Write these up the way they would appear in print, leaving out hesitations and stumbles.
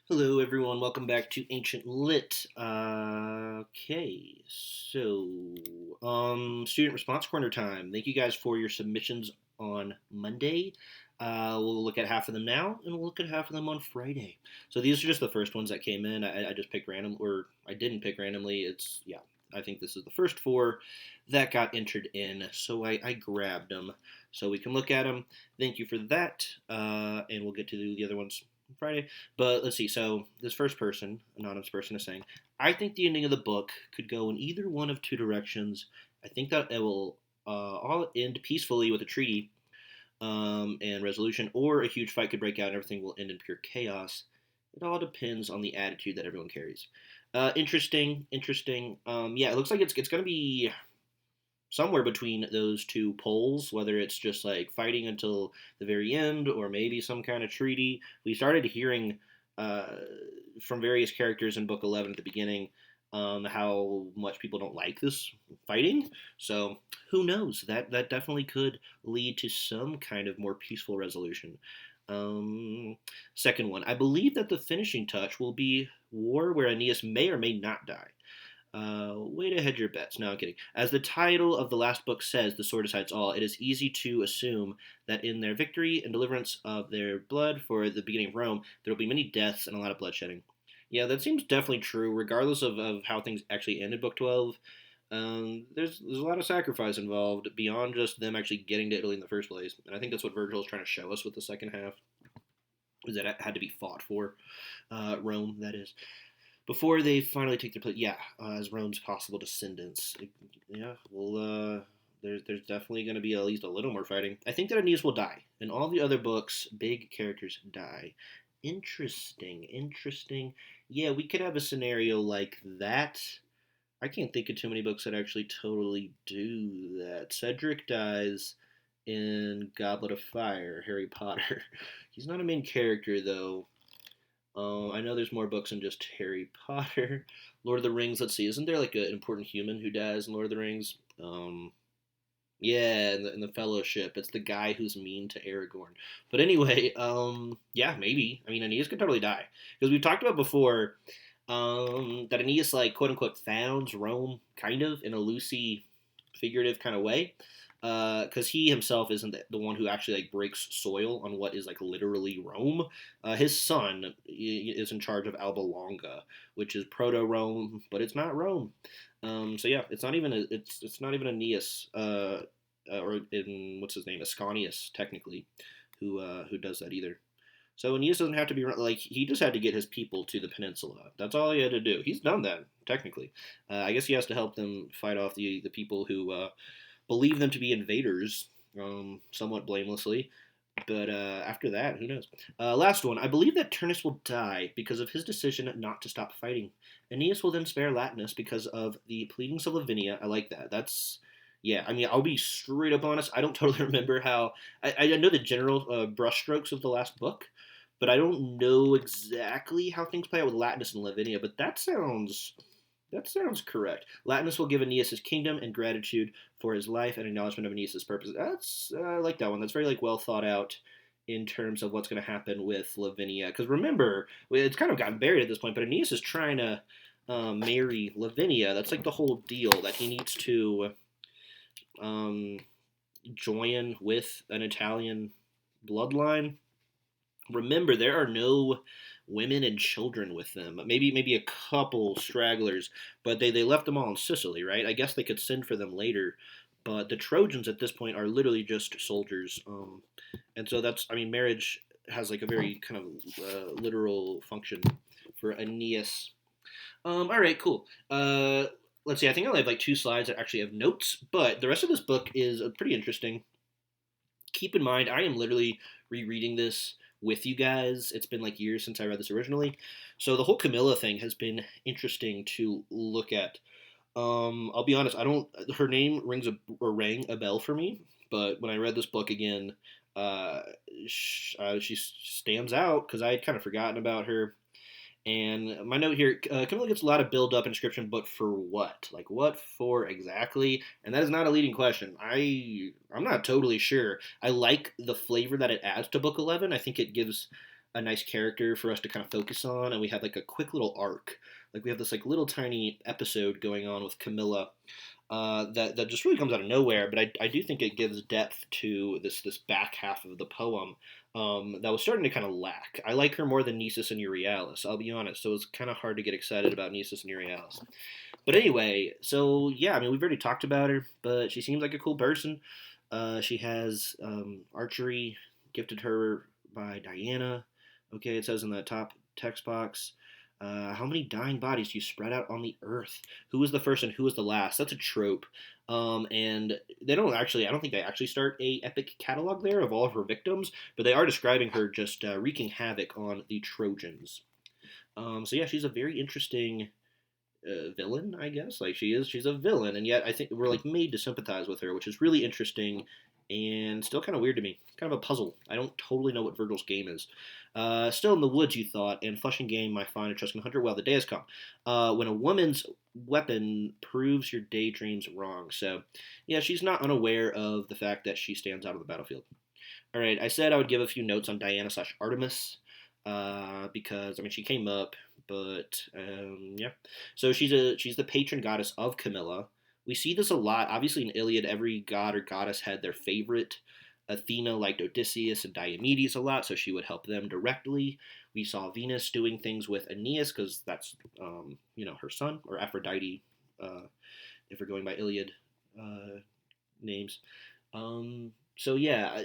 Hello, everyone. Welcome back to Ancient Lit. Okay, so student response corner time. Thank you guys for your submissions on Monday. We'll look at half of them now, and we'll look at half of them on Friday. So these are just the first ones that came in. I just picked random, or I didn't pick randomly. Yeah. I think this is the first four that got entered in, so I grabbed them so we can look at them. Thank you for that, and we'll get to the other ones Friday. But let's see. So this first person, anonymous person, is saying, "I think the ending of the book could go in either one of two directions. I think that it will all end peacefully with a treaty and resolution, or a huge fight could break out and everything will end in pure chaos. It all depends on the attitude that everyone carries." Interesting. Yeah, it looks like it's going to be somewhere between those two poles, whether it's just like fighting until the very end or maybe some kind of treaty. We started hearing uh, from various characters in Book 11 at the beginning how much people don't like this fighting. So who knows? That definitely could lead to some kind of more peaceful resolution. Um, Second one, I believe that the finishing touch will be war where Aeneas may or may not die. Way to hedge your bets. No, I'm kidding. As the title of the last book says, The Sword Decides All, it is easy to assume that in their victory and deliverance of their blood for the beginning of Rome, there will be many deaths and a lot of bloodshedding. Yeah, that seems definitely true, regardless of how things actually end in Book 12. There's a lot of sacrifice involved beyond just them actually getting to Italy in the first place. And I think that's what Virgil is trying to show us with the second half, is that it had to be fought for. Rome, that is, before they finally take their place. Yeah, as Rome's possible descendants. Yeah, well, there's definitely going to be at least a little more fighting. I think that Aeneas will die. In all the other books, big characters die. Interesting. Yeah, we could have a scenario like that. I can't think of too many books that actually totally do that. Cedric dies in Goblet of Fire, Harry Potter. He's not a main character though. I know there's more books than just Harry Potter. Lord of the Rings. Let's see. Isn't there like an important human who dies in Lord of the Rings? Yeah, in the Fellowship, it's the guy who's mean to Aragorn. But anyway, yeah, maybe. I mean, Aeneas could totally die because we've talked about before that Aeneas, like, quote unquote, founds Rome, kind of in a loosey, figurative kind of way, because he himself isn't the one who actually like breaks soil on what is like literally Rome. His son is in charge of Alba Longa, which is proto Rome, but it's not Rome. So yeah, it's not even Aeneas, or in what's his name, Ascanius technically, who does that either. So Aeneas doesn't have to be like, he just had to get his people to the peninsula. That's all he had to do. He's done that technically. I guess he has to help them fight off the people who believe them to be invaders, somewhat blamelessly. But after that, who knows? Last one. I believe that Turnus will die because of his decision not to stop fighting. Aeneas will then spare Latinus because of the pleadings of Lavinia. I like that. That's, yeah. I mean, I'll be straight up honest. I don't totally remember how. I know the general brushstrokes of the last book, but I don't know exactly how things play out with Latinus and Lavinia. But that sounds correct. Latinus will give Aeneas his kingdom and gratitude for his life and acknowledgement of Aeneas' purpose. That's I like that one. That's very like well thought out in terms of what's going to happen with Lavinia. Because remember, it's kind of gotten buried at this point, but Aeneas is trying to marry Lavinia. That's like the whole deal, that he needs to um, join with an Italian bloodline. Remember, there are no women and children with them. Maybe a couple stragglers, but they left them all in Sicily, right? I guess they could send for them later, but the Trojans at this point are literally just soldiers. And so that's, I mean, marriage has like a very kind of literal function for Aeneas. All right, cool. Let's see. I think I only have like two slides that actually have notes, but the rest of this book is pretty interesting. Keep in mind, I am literally rereading this with you guys. It's been like years since I read this originally. So the whole Camilla thing has been interesting to look at. I'll be honest, I don't. Her name rang a bell for me, but when I read this book again, uh, she stands out because I had kind of forgotten about her. And my note here, Camilla gets a lot of build up inscription, but for what? Like, what for exactly? And that is not a leading question. I'm not totally sure. I like the flavor that it adds to Book 11. I think it gives a nice character for us to kind of focus on, and we have like a quick little arc. Like we have this like little tiny episode going on with Camilla that just really comes out of nowhere. But I do think it gives depth to this back half of the poem that was starting to kind of lack. I like her more than Nisus and Euryalus, I'll be honest. So it's kind of hard to get excited about Nisus and Euryalus. But anyway, so yeah, I mean we've already talked about her, but she seems like a cool person. She has archery gifted her by Diana. Okay, it says in the top text box. How many dying bodies do you spread out on the earth? Who was the first and who was the last? That's a trope. And they don't actually, I don't think they actually start a epic catalog there of all of her victims, but they are describing her just wreaking havoc on the Trojans. So yeah, she's a very interesting villain, I guess. Like she's a villain, and yet I think we're like made to sympathize with her, which is really interesting and still kind of weird to me. It's kind of a puzzle. I don't totally know what Virgil's game is. Still in the woods, you thought, and flushing game, my fine Etruscan hunter. Well, the day has come. When a woman's weapon proves your daydreams wrong. So, yeah, she's not unaware of the fact that she stands out of the battlefield. All right, I said I would give a few notes on Diana slash Artemis because I mean she came up, but yeah. So she's the patron goddess of Camilla. We see this a lot. Obviously, in Iliad, every god or goddess had their favorite. Athena liked Odysseus and Diomedes a lot, so she would help them directly. We saw Venus doing things with Aeneas because that's her son, or Aphrodite, if we're going by Iliad names. So yeah,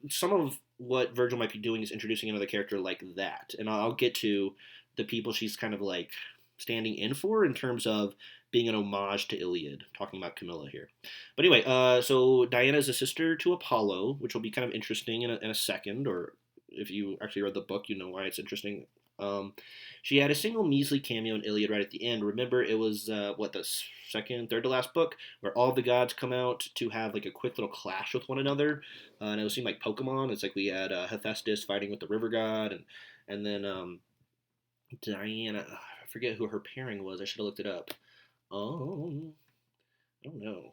some of what Virgil might be doing is introducing another character like that, and I'll get to the people she's kind of like standing in for in terms of being an homage to Iliad, talking about Camilla here. But anyway, so Diana is a sister to Apollo, which will be kind of interesting in a second, or if you actually read the book, you know why it's interesting. She had a single measly cameo in Iliad right at the end. Remember, it was the second, third to last book, where all the gods come out to have like a quick little clash with one another, and it would seem like Pokemon. It's like we had Hephaestus fighting with the river god, and then Diana. I forget who her pairing was. I should have looked it up. I don't know.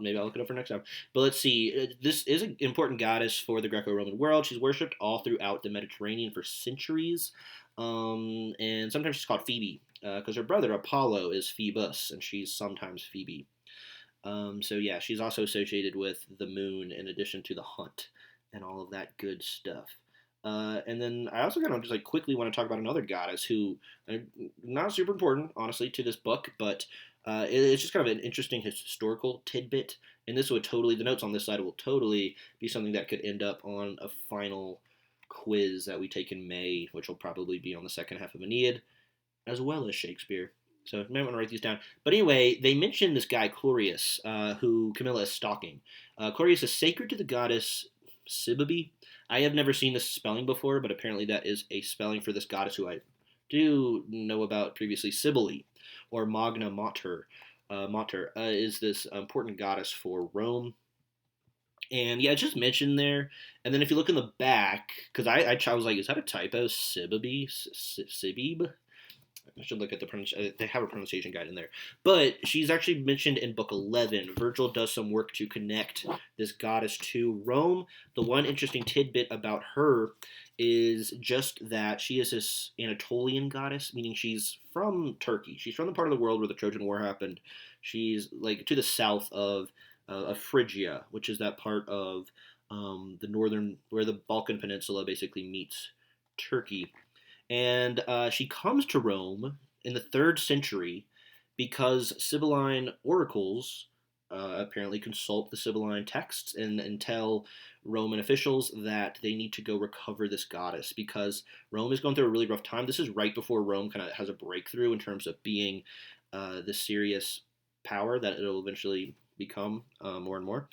Maybe I'll look it up for next time. But let's see. This is an important goddess for the Greco-Roman world. She's worshipped all throughout the Mediterranean for centuries. And sometimes she's called Phoebe because her brother Apollo is Phoebus, and she's sometimes Phoebe. So yeah, she's also associated with the moon in addition to the hunt and all of that good stuff. And then I also kind of just like quickly want to talk about another goddess who not super important, honestly, to this book, but it's just kind of an interesting historical tidbit. And this would totally, the notes on this side will totally be something that could end up on a final quiz that we take in May, which will probably be on the second half of Aeneid, as well as Shakespeare. So you might want to write these down. But anyway, they mention this guy, Chlorius, who Camilla is stalking. Chlorius is sacred to the goddess Cybele. I have never seen this spelling before, but apparently that is a spelling for this goddess who I do know about previously, Cybele, or Magna Mater. Mater is this important goddess for Rome. And yeah, it's just mentioned there. And then if you look in the back, because I was like, is that a typo? Cybele? Sibib? I should look at the pronunciation. They have a pronunciation guide in there. But she's actually mentioned in book 11. Virgil does some work to connect this goddess to Rome. The one interesting tidbit about her is just that she is this Anatolian goddess, meaning she's from Turkey. She's from the part of the world where the Trojan War happened. She's like to the south of Phrygia, which is that part of the northern, where the Balkan Peninsula basically meets Turkey. And she comes to Rome in the 3rd century because Sibylline oracles apparently consult the Sibylline texts and tell Roman officials that they need to go recover this goddess because Rome is going through a really rough time. This is right before Rome kind of has a breakthrough in terms of being the serious power that it'll eventually become more and more.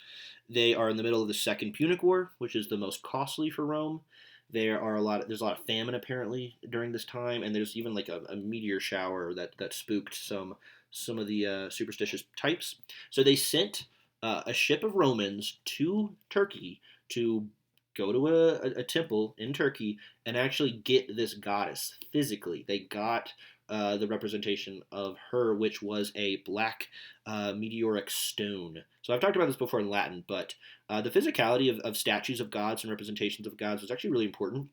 They are in the middle of the Second Punic War, which is the most costly for Rome. There's a lot of famine apparently during this time, and there's even like a meteor shower that spooked some of the superstitious types. So they sent a ship of Romans to Turkey to go to a temple in Turkey and actually get this goddess physically. They got the representation of her, which was a black meteoric stone. So I've talked about this before in Latin, but the physicality of statues of gods and representations of gods was actually really important.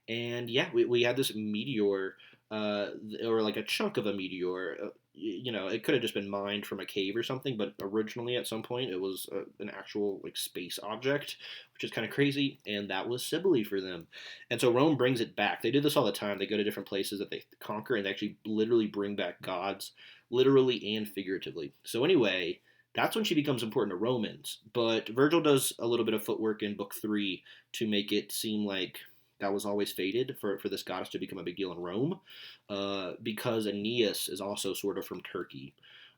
And yeah, we had this meteor, or like a chunk of a meteor. It could have just been mined from a cave or something, but originally at some point it was an actual like space object, which is kind of crazy. And that was Cybele for them. And so Rome brings it back. They do this all the time. They go to different places that they conquer, and they actually literally bring back gods, literally and figuratively. So anyway, that's when she becomes important to Romans. But Virgil does a little bit of footwork in book three to make it seem like that was always fated for this goddess to become a big deal in Rome, because Aeneas is also sort of from Turkey.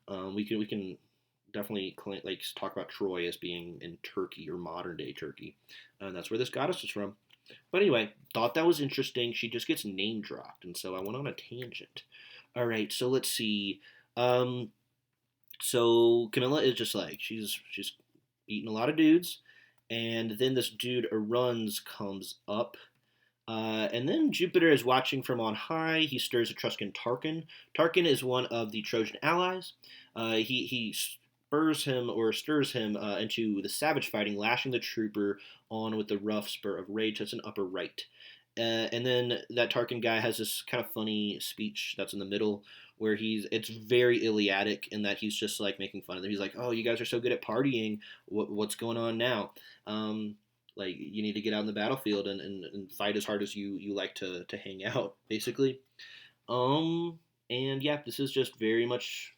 We can definitely like talk about Troy as being in Turkey or modern day Turkey, and that's where this goddess is from. But anyway, thought that was interesting. She just gets name dropped, and so I went on a tangent. All right, so let's see. Um, so Camilla is just like she's eating a lot of dudes, and then this dude Aruns comes up, and then Jupiter is watching from on high. He stirs Etruscan Tarquin. Tarquin is one of the Trojan allies. He spurs him or stirs him into the savage fighting, lashing the trooper on with the rough spur of rage. That's an upper right. And then that Tarkin guy has this kind of funny speech that's in the middle where it's very Iliadic in that he's just like making fun of them. He's like, "Oh, you guys are so good at partying. What's going on now? Like you need to get out in the battlefield and fight as hard as you like to hang out, basically." Um, and yeah, this is just very much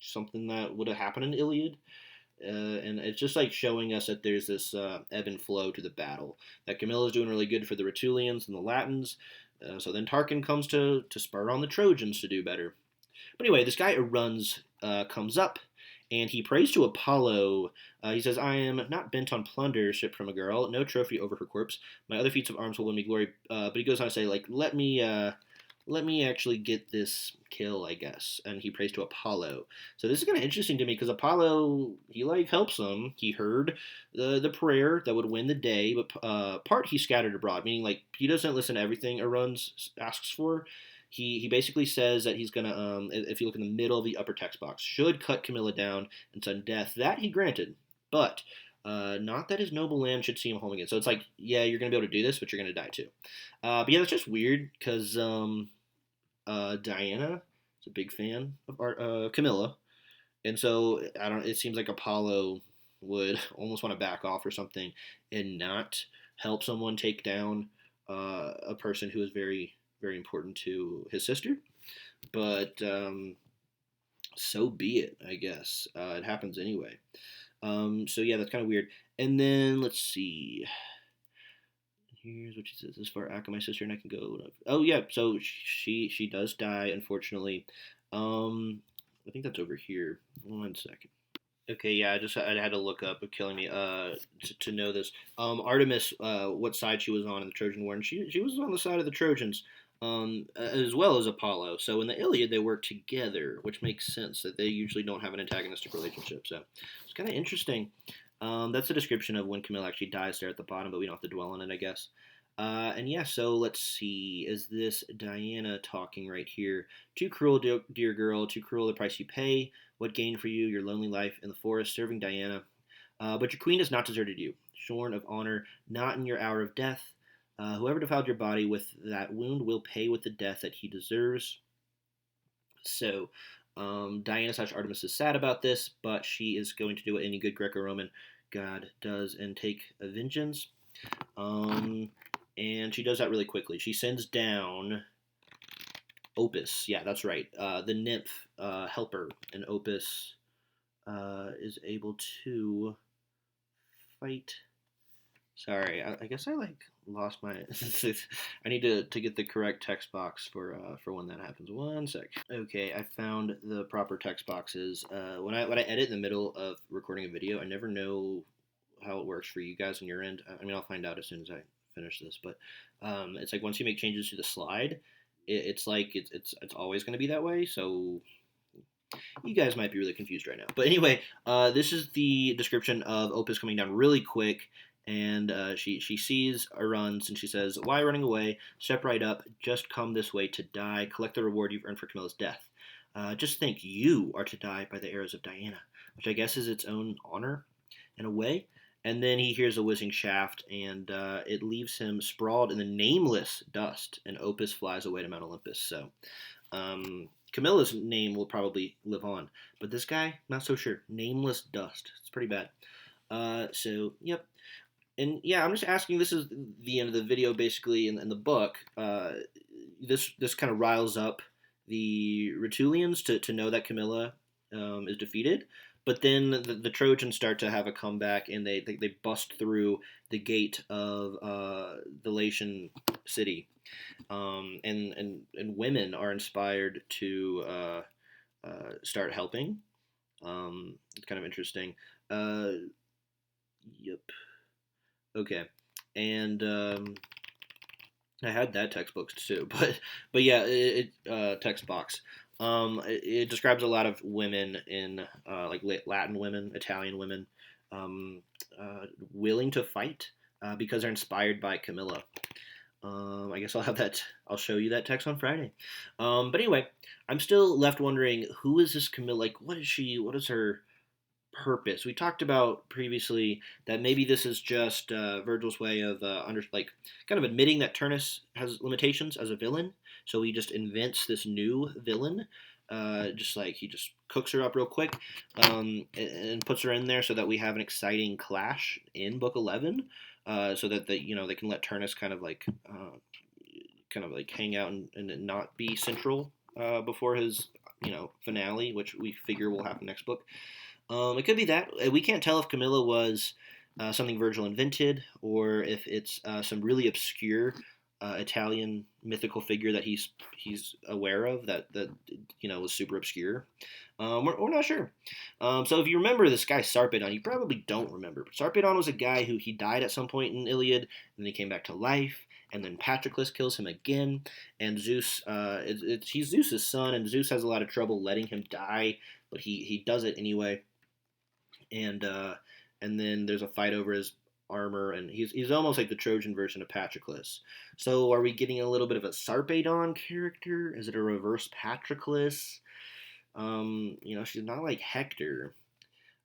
something that would have happened in Iliad. And it's just like showing us that there's this ebb and flow to the battle. That Camilla's doing really good for the Rutulians and the Latins. So then Tarquin comes to spur on the Trojans to do better. But anyway, this guy Aruns comes up and he prays to Apollo. He says, "I am not bent on plunder shipped from a girl, no trophy over her corpse. My other feats of arms will win me glory." But he goes on to say, like, let me actually get this kill, I guess. And he prays to Apollo. So this is kind of interesting to me because Apollo, he like helps him. He heard the prayer that would win the day, but part he scattered abroad, meaning like he doesn't listen to everything Aruns asks for. He basically says that he's gonna if you look in the middle of the upper text box, should cut Camilla down and sudden death. That he granted, but not that his noble land should see him home again. So it's like, yeah, you're gonna be able to do this, but you're gonna die too. But yeah, that's just weird because Diana is a big fan of Camilla, and so I don't. It seems like Apollo would almost want to back off or something and not help someone take down a person who is very very important to his sister. But so be it, I guess. It happens anyway. So yeah, that's kind of weird. And then let's see. Here's what she says. This far, Aka, my sister, and I can go. Oh yeah, so she does die, unfortunately. I think that's over here. 1 second. Okay, yeah, I had to look up killing me to know this. Artemis, what side she was on in the Trojan War, and she was on the side of the Trojans, as well as Apollo. So in the Iliad they work together, which makes sense that they usually don't have an antagonistic relationship. So it's kind of interesting. That's a description of when Camille actually dies there at the bottom, but we don't have to dwell on it, I guess. And yeah, so let's see. Is this Diana talking right here? Too cruel, dear girl, too cruel the price you pay. What gain for you, your lonely life in the forest, serving Diana? But your queen has not deserted you, shorn of honor, not in your hour of death. Whoever defiled your body with that wound will pay with the death that he deserves. So, Diana slash Artemis is sad about this, but she is going to do what any good Greco-Roman god does and take a vengeance. And she does that really quickly. She sends down Opus. Yeah, that's right. The nymph helper, and Opus is able to fight. Sorry, I guess I like lost my. I need to get the correct text box for when that happens. 1 sec. Okay, I found the proper text boxes. When I edit in the middle of recording a video, I never know how it works for you guys on your end. I mean, I'll find out as soon as I finish this. But it's like once you make changes to the slide, it's like it's always going to be that way. So you guys might be really confused right now. But anyway, this is the description of Opus coming down really quick. And she sees Aruns and she says, "Why running away? Step right up. Just come this way to die. Collect the reward you've earned for Camilla's death. Just think you are to die by the arrows of Diana," which I guess is its own honor in a way. And then he hears a whizzing shaft, and it leaves him sprawled in the nameless dust, and Opus flies away to Mount Olympus. So Camilla's name will probably live on, but this guy, not so sure. Nameless dust. It's pretty bad. Yep. And yeah, I'm just asking. This is the end of the video, basically, in the book. This kind of riles up the Rutulians to know that Camilla is defeated. But then the Trojans start to have a comeback, and they bust through the gate of the Latian city, and women are inspired to start helping. It's kind of interesting. Yep. Okay. And I had that textbook too, but yeah, text box. It describes a lot of women in like Latin women, Italian women, um, willing to fight because they're inspired by Camilla. I guess I'll have that. I'll show you that text on Friday. But anyway, I'm still left wondering who is this Camilla? Like, what is she? What is her purpose? We talked about previously that maybe this is just Virgil's way of kind of admitting that Turnus has limitations as a villain. So he just invents this new villain. Just like he just cooks her up real quick and puts her in there so that we have an exciting clash in book 11 so that they can let Turnus kind of like hang out and not be central before his finale, which we figure will happen next book. It could be that. We can't tell if Camilla was something Virgil invented or if it's some really obscure Italian mythical figure that he's aware of that was super obscure. We're not sure. So if you remember this guy Sarpedon, you probably don't remember. But Sarpedon was a guy who he died at some point in Iliad, and then he came back to life. And then Patroclus kills him again, and Zeus, he's Zeus's son, and Zeus has a lot of trouble letting him die, but he does it anyway. And and then there's a fight over his armor, and he's almost like the Trojan version of Patroclus. So are we getting a little bit of a Sarpedon character? Is it a reverse Patroclus? She's not like Hector.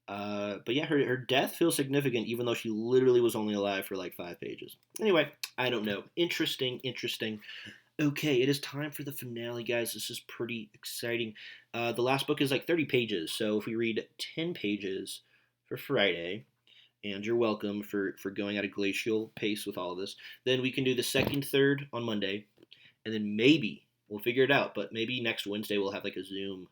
But yeah, her death feels significant, even though she literally was only alive for like 5 pages. Anyway, I don't know. Interesting. Okay, it is time for the finale, guys. This is pretty exciting. The last book is like 30 pages, so if we read 10 pages for Friday, and you're welcome for going at a glacial pace with all of this, then we can do the second, third on Monday, and then maybe we'll figure it out. But maybe next Wednesday we'll have like a Zoom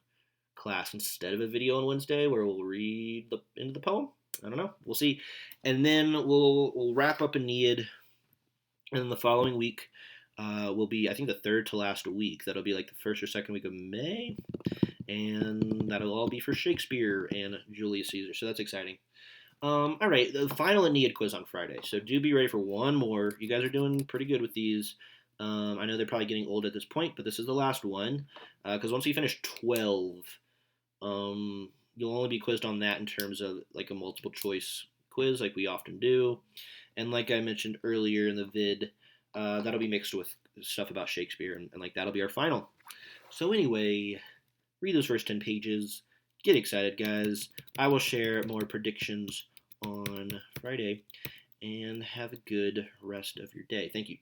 class instead of a video on Wednesday where we'll read the end of the poem. I don't know. We'll see, and then we'll wrap up Aeneid, and then the following week will be, I think, the third to last week. That'll be like the first or second week of May, and that'll all be for Shakespeare and Julius Caesar. So that's exciting. All right, the final Aeneid quiz on Friday. So do be ready for one more. You guys are doing pretty good with these. I know they're probably getting old at this point, but this is the last one. Because once you finish 12, you'll only be quizzed on that in terms of like a multiple choice quiz, like we often do. And like I mentioned earlier in the vid, that'll be mixed with stuff about Shakespeare, and like that'll be our final. So anyway, read those first 10 pages. Get excited, guys. I will share more predictions on Friday, and have a good rest of your day. Thank you.